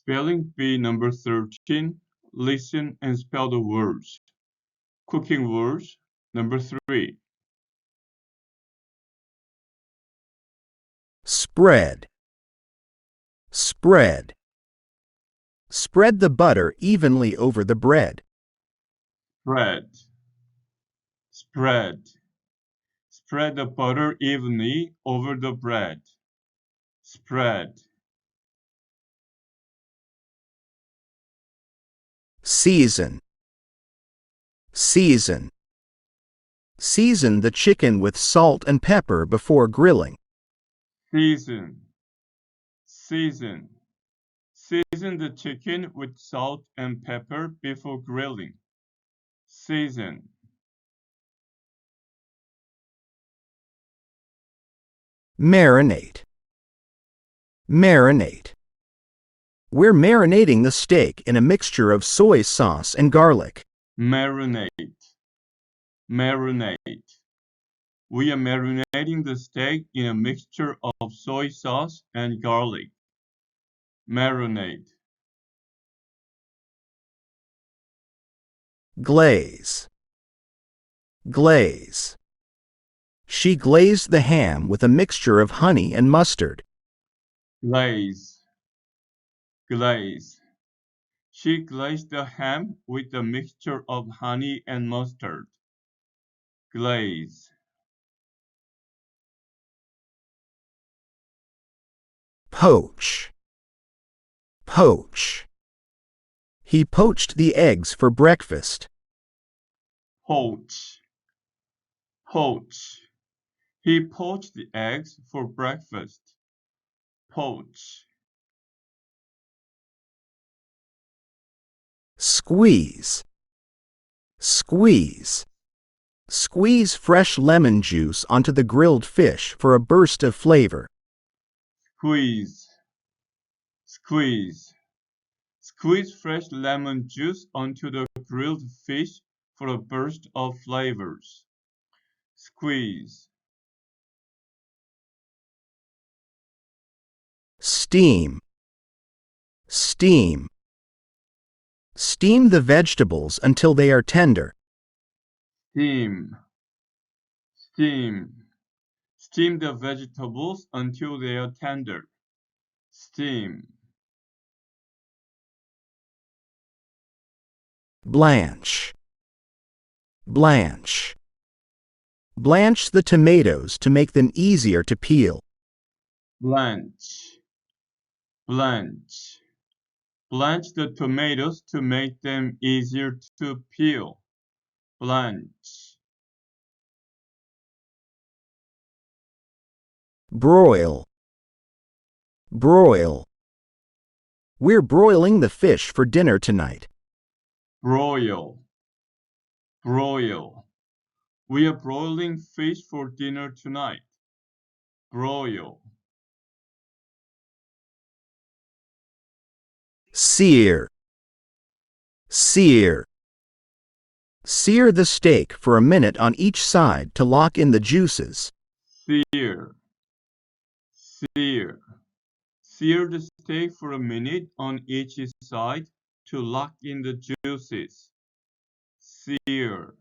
Spelling bee number 13. Listen and spell the words. Cooking words number 3. Spread. Spread. Spread the butter evenly over the bread. Spread. Spread. Spread the butter evenly over the bread. Spread. Season. Season. Season the chicken with salt and pepper before grilling. Season. Season. Season the chicken with salt and pepper before grilling. Season. Marinate. Marinate. We're marinating the steak in a mixture of soy sauce and garlic. Marinate. Marinate. We are marinating the steak in a mixture of soy sauce and garlic. Marinate. Glaze. Glaze. She glazed the ham with a mixture of honey and mustard. Glaze. Glaze. She glazed the ham with a mixture of honey and mustard. Glaze. Poach. Poach. He poached the eggs for breakfast. Poach. Poach. He poached the eggs for breakfast. Poach. Squeeze. Squeeze. Squeeze fresh lemon juice onto the grilled fish for a burst of flavor. Squeeze. Squeeze. Squeeze fresh lemon juice onto the grilled fish for a burst of flavors. Squeeze. Steam. Steam. Steam the vegetables until they are tender. Steam. Steam. Steam the vegetables until they are tender. Steam. Blanch. Blanch. Blanch the tomatoes to make them easier to peel. Blanch. Blanch. Blanch the tomatoes to make them easier to peel. Blanch. Broil. Broil. We're broiling the fish for dinner tonight. Broil. Broil. We are broiling fish for dinner tonight. Broil. Sear. Sear. Sear the steak for a minute on each side to lock in the juices. Sear. Sear. Sear the steak for a minute on each side to lock in the juices. Sear.